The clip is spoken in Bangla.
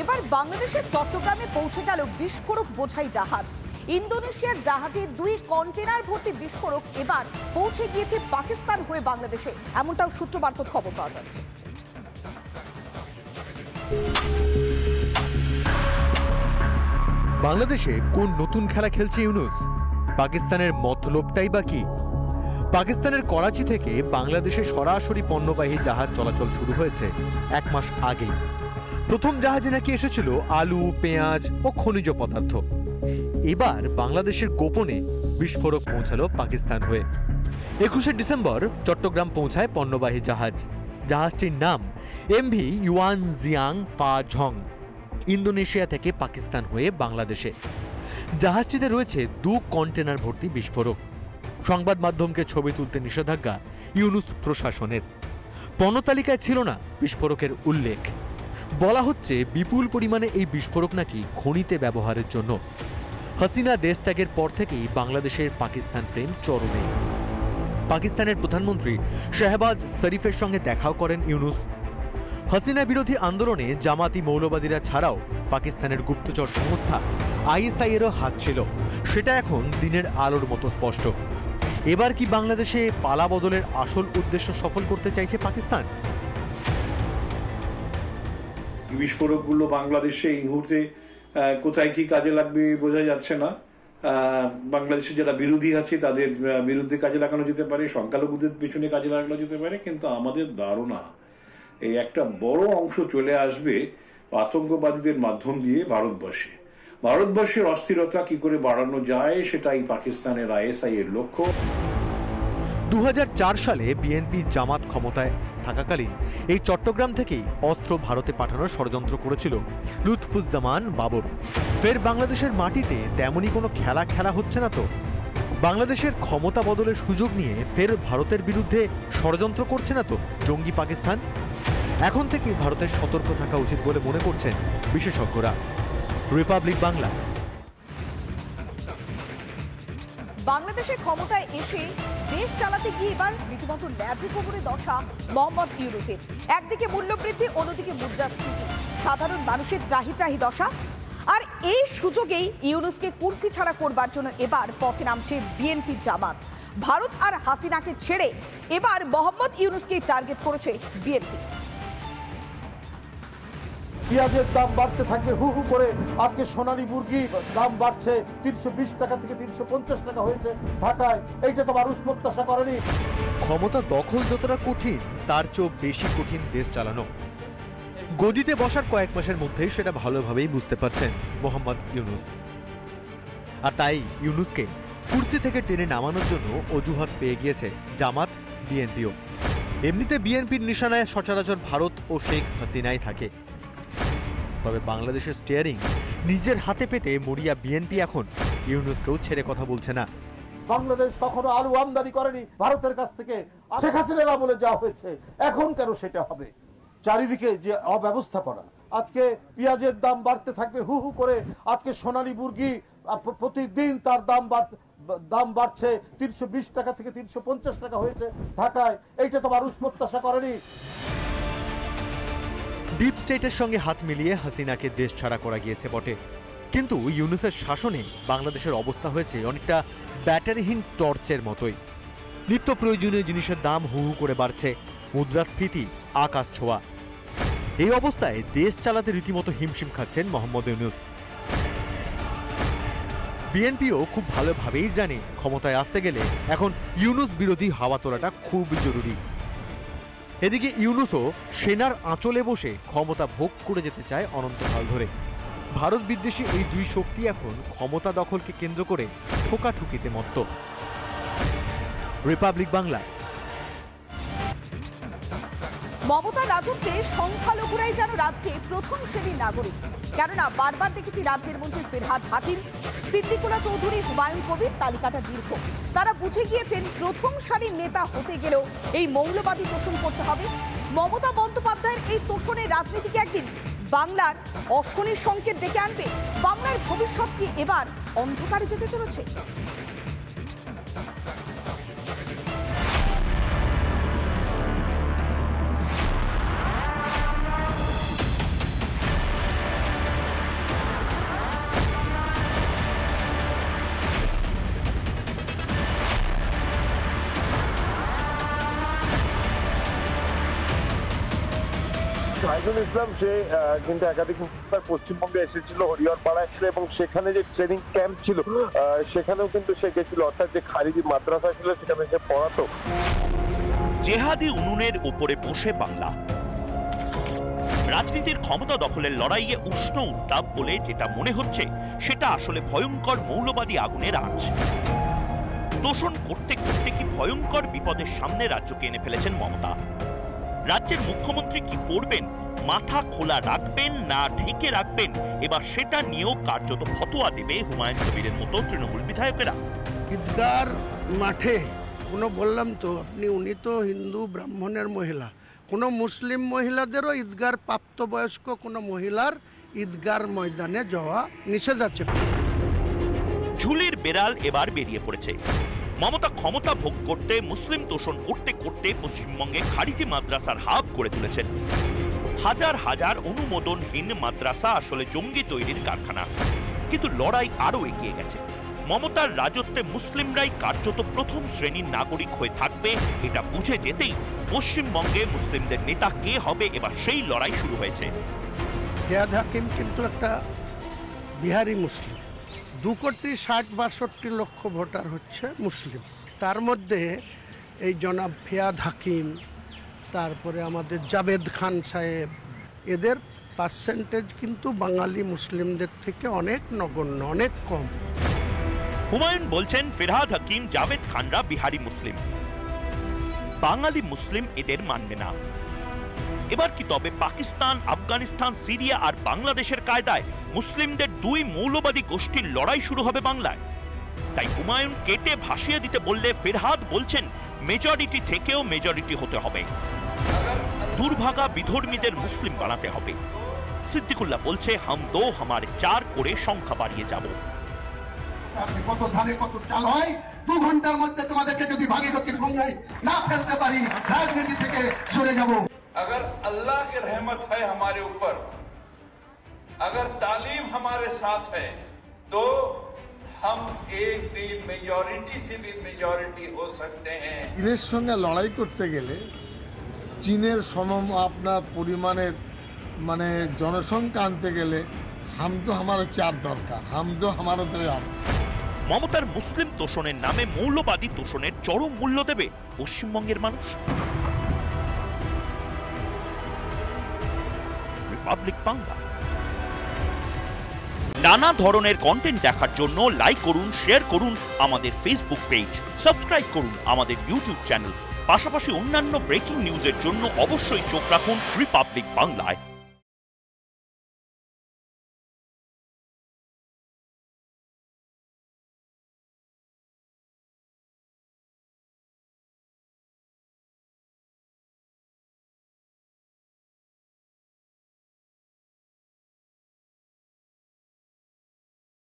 এবার বাংলাদেশের চট্টগ্রামে পৌঁছে গেল বিস্ফোরক বোঝাই জাহাজ। ইন্দোনেশিয়ার জাহাজে 2 কন্টেনার ভর্তি বিস্ফোরক এবার পৌঁছে গিয়েছে পাকিস্তান হয়ে বাংলাদেশে, এমনটাও সূত্র মারফত খবর পাওয়া যাচ্ছে। বাংলাদেশে কোন নতুন খেলা খেলছে ইউনূস? পাকিস্তানের মতলবটাই বা কি? পাকিস্তানের করাচি থেকে বাংলাদেশে সরাসরি পণ্যবাহী জাহাজ চলাচল শুরু হয়েছে 1 মাস আগেই। প্রথম জাহাজে নাকি এসেছিল আলু, পেঁয়াজ ও খনিজ পদার্থ। এবার বাংলাদেশের গোপনে বিস্ফোরক পৌঁছালো পাকিস্তান হয়ে। 21শে ডিসেম্বর চট্টগ্রাম পৌঁছায় পণ্যবাহী জাহাজ। জাহাজটির নাম MV ইউয়ান জিয়াং ফা ঝং, ইন্দোনেশিয়া থেকে পাকিস্তান হয়ে বাংলাদেশে। জাহাজটিতে রয়েছে 2 কন্টেনার ভর্তি বিস্ফোরক। সংবাদ মাধ্যমকে ছবি তুলতে নিষেধাজ্ঞা ইউনূস প্রশাসনের। পণ্য তালিকায় ছিল না বিস্ফোরকের উল্লেখ। বলা হচ্ছে বিপুল পরিমাণে এই বিস্ফোরক নাকি খনিতে ব্যবহারের জন্য। হাসিনা দেশ ত্যাগের পর থেকেই বাংলাদেশের পাকিস্তান প্রেম চরমে। পাকিস্তানের প্রধানমন্ত্রী শাহবাজ শরীফের সঙ্গে দেখাও করেন ইউনূস। হাসিনা বিরোধী আন্দোলনে জামাতি মৌলবাদীরা ছাড়াও পাকিস্তানের গুপ্তচর সংস্থা ISI এরও হাত ছিল, সেটা এখন দিনের আলোর মতো স্পষ্ট। এবার কি বাংলাদেশে পালা বদলের আসল উদ্দেশ্য সফল করতে চাইছে পাকিস্তান? বিস্ফোরকগুলো বাংলাদেশে এই মুহূর্তে কোথায় কি কাজে লাগবে বোঝা যাচ্ছে না। বাংলাদেশে যারা বিরোধী আছে তাদের বিরুদ্ধে কাজে লাগানো যেতে পারে, সংখ্যালঘুদের পেছনে কাজে লাগানো যেতে পারে, কিন্তু আমাদের ধারণা এই একটা বড় অংশ চলে আসবে আতঙ্কবাদীদের মাধ্যম দিয়ে ভারতবর্ষের অস্থিরতা কি করে বাড়ানো যায় সেটাই পাকিস্তানের ISI এর লক্ষ্য। 2004 সালে বিএনপি জামাত ক্ষমতায় থাকাকালীন এই চট্টগ্রাম থেকেই অস্ত্র ভারতে পাঠানোর ষড়যন্ত্র করেছিল লুৎফুজ্জামান বাবর। ফের বাংলাদেশের মাটিতে তেমনই কোনো খেলা হচ্ছে না তো? বাংলাদেশের ক্ষমতা বদলের সুযোগ নিয়ে ফের ভারতের বিরুদ্ধে ষড়যন্ত্র করছে না তো জঙ্গি পাকিস্তান? এখন থেকে ভারতের সতর্ক থাকা উচিত বলে মনে করছেন বিশেষজ্ঞরা। রিপাবলিক বাংলা। বাংলাদেশের ক্ষমতায় এসে দেশ চালাতে গিয়ে এবার রীতিমতো ল্যাজে কোমরে দশা মোহাম্মদ ইউনূসের। একদিকে মূল্যবৃদ্ধি, অন্যদিকে মুদ্রাস্ফীতি, সাধারণ মানুষের ত্রাহি দশা। আর এই সুযোগেই ইউনূসকে কুর্সি ছাড়া করবার জন্য এবার পথে নামছে বিএনপি জামাত। ভারত আর হাসিনাকে ছেড়ে এবার মোহাম্মদ ইউনূসকে টার্গেট করেছে বিএনপি। পেঁয়াজের দাম বাড়তে থাকবে হু হু করে। আজকে সোনালী মুরগি দাম বাড়ছে 320 টাকা থেকে 350 টাকা হয়েছে ঢাকায়। এইটা তো মানুষ প্রত্যাশা করেনি। ক্ষমতা দখল যতটা কঠিন, তার চেয়েও বেশি কঠিন দেশ চালানো। গদিতে বসার কয়েক মাসের মধ্যেই সেটা ভালোভাবেই বুঝতে পারছেন মোহাম্মদ ইউনূস। আর তাই ইউনূসকে কুর্সি থেকে টেনে নামানোর জন্য অজুহাত পেয়ে গিয়েছে জামাত, বিএনপিও। এমনিতে বিএনপির নিশানায় সচরাচর ভারত ও শেখ হাসিনাই থাকে। তবে বাংলাদেশের স্টিয়ারিং নিজের হাতে পেতে মরিয়া বিএনপি এখন ইউনূসকেও ছেড়ে কথা বলছে না। বাংলাদেশ কখনো আলু আমদানি করেনি ভারতের কাছ থেকে, শেখ হাসিনার আমলে যা হয়েছে এখন কেন সেটা হবে? চারিদিকে যে অব্যবস্থাপনা, আজকে পেঁয়াজের দাম বাড়তে থাকবে হু হু করে। আজকে সোনালী মুরগি প্রতিদিন তার দাম বাড়ছে 320 টাকা থেকে 350 টাকা হয়েছে ঢাকায়। এইটা তো মানুষ প্রত্যাশা করেনি। ডিপ স্টেটের সঙ্গে হাত মিলিয়ে হাসিনাকে দেশ ছাড়া করা গিয়েছে বটে, কিন্তু ইউনূসের শাসনে বাংলাদেশের অবস্থা হয়েছে অনেকটা ব্যাটারিহীন টর্চের মতোই। নিত্য প্রয়োজনীয় জিনিসের দাম হু হু করে বাড়ছে, মুদ্রাস্ফীতি আকাশ ছোঁয়া। এই অবস্থায় দেশ চালাতে রীতিমতো হিমশিম খাচ্ছেন মোহাম্মদ ইউনূস। বিএনপিও খুব ভালোভাবেই জানে ক্ষমতায় আসতে গেলে এখন ইউনূস বিরোধী হাওয়া তোলাটা খুব জরুরি। এদিকে ইউনূসও সেনার আঁচলে বসে ক্ষমতা ভোগ করে যেতে চায় অনন্তকাল ধরে। ভারত বিদ্বেষী এই 2 শক্তি এখন ক্ষমতা দখলকে কেন্দ্র করে ঠোকাঠুকিতে মত্ত। রিপাবলিক বাংলা। মমতা রাজত্বে সংখ্যালঘুরাই যেন রাজ্যে প্রথম শ্রেণীর নাগরিক। কেননা বারবার দেখেছি রাজ্যের মন্ত্রী ফিরহাদ হাকিম, সিদ্দিকুল্লাহ চৌধুরী, হুমায়ুন কবির, তালিকাটা দীর্ঘ। তারা বুঝে গিয়েছেন প্রথম সারির নেতা হতে গেলেও এই মৌলবাদী তোষণ করতে হবে। মমতা বন্দ্যোপাধ্যায়ের এই তোষণের রাজনীতিকে একদিন বাংলার অশনির সংকেত ডেকে আনবে। বাংলার ভবিষ্যৎ কি এবার অন্ধকারে যেতে চলেছে? সাইদুল ইসলাম সে কিন্তু একাধিকবার পশ্চিমবঙ্গে এসেছিল হরিহরপাড়ায় এবং সেখানে যে ট্রেনিং ক্যাম্প ছিল সেখানেও কিন্তু সে গেছিল, অর্থাৎ যে খারিজি মাদ্রাসা ছিল সেখানে সে পড়াতো। জেহাদি উনুনের উপরে বসে বাংলা, রাজনীতির ক্ষমতা দখলের লড়াইয়ে উষ্ণ উত্তাপ বলে যেটা মনে হচ্ছে সেটা আসলে ভয়ঙ্কর মৌলবাদী আগুনের আঁচ। তোষণ করতে করতে কি ভয়ঙ্কর বিপদের সামনে রাজ্যকে এনে ফেলেছেন মমতা। রাজ্যের মুখ্যমন্ত্রী কি করবেন, মাথা খোলা রাখবেন না ঢেকে রাখবেন, এবার সেটা নিয়েও কার্যত ফতোয়া দেবে হুমায়ুন কবিরের মতো তৃণমূল বিধায়কেরা। ঈদগার মাঠে কোনো বললাম তো আপনি, উনি তো হিন্দু ব্রাহ্মণের মহিলা, কোনো মুসলিম মহিলাদেরও ঈদগার প্রাপ্তবয়স্ক কোনো মহিলার ঈদগার ময়দানে যাওয়া নিষেধ আছে। ঝুলির বেড়াল এবার বেরিয়ে পড়েছে। মমতা ক্ষমতা ভোগ করতে মুসলিম তোষণ করতে করতে পশ্চিমবঙ্গে খারিজি মাদ্রাসার হাব করে তুলেছেন। হাজার হাজার অনুমোদনহীন মাদ্রাসা আসলে জঙ্গি তৈরির কারখানা। কিন্তু লড়াই আরো এগিয়ে গেছে। মমতার রাজত্বে মুসলিমরাই কার্যত প্রথম শ্রেণীর নাগরিক হয়ে থাকবে, এটা বুঝে যেতেই পশ্চিমবঙ্গে মুসলিমদের নেতা কে হবে এবার সেই লড়াই শুরু হয়েছে। ফিরহাদ হাকিম কিন্তু একটা বিহারি মুসলিম, 2,60,62 লক্ষ ভোটার হচ্ছে মুসলিম। তার মধ্যে এই জনাব ফিরহাদ হাকিম, তারপরে আমাদের জাভেদ খান সাহেব, এদের পার্সেন্টেজ কিন্তু বাঙালি মুসলিমদের থেকে অনেক নগণ্য, অনেক কম। হুমায়ুন বলছেন ফিরহাদ হাকিম, জাভেদ খানরা বিহারি মুসলিম, বাঙালি মুসলিম এদের মানবে না। এবার কি তবে পাকিস্তান, আফগানিস্তান, সিরিয়া আর বাংলাদেশের কায়দায় মুসলিমদের দুই মৌলবাদী গোষ্ঠীর লড়াই শুরু হবে বাংলায়? তাই হুমায়ুন কেটে ভাসিয়ে দিতে বললে ফিরহাদ বলছেন মেজরিটি থেকেও মেজরিটি হতে হবে, দুর্ভাগা বিধর্মীদের মুসলিম বানাতে হবে। সিদ্দিকুল্লাহ বলছে হাম দো হামারে চার করে সংখ্যা বাড়িয়ে যাব। কত ধানে কত চাল হয়, 2 ঘন্টার মধ্যে তোমাদেরকে যদি ভাগীরথীর গঙ্গায় না ফেলতে পারি রাজনীতি থেকে সরে যাব। अगर अल्लाह की रहमत है हमारे ऊपर, अगर तालीम हमारे साथ है, तो हम एक दिन मेजॉरिटी से भी मेजॉरिटी हो सकते हैं। চীনের সঙ্গে লড়াই করতে গেলে চীনের সম আপনার পরিমাণের মানে জনসংখ্যা আনতে গেলে হাম তো আমার 4 দরকার, হাম তো আমার দয়াল। মমতার মুসলিম তোষণের নামে মৌলবাদী তোষণের চরম মূল্য দেবে পশ্চিমবঙ্গের মানুষ। রিপাবলিক বাংলা। নানা ধরনের কন্টেন্ট দেখার জন্য লাইক করুন, শেয়ার করুন আমাদের ফেসবুক পেজ, সাবস্ক্রাইব করুন আমাদের ইউটিউব চ্যানেল। পাশাপাশি অন্যান্য ব্রেকিং নিউজের জন্য অবশ্যই চোখ রাখুন রিপাবলিক বাংলায়।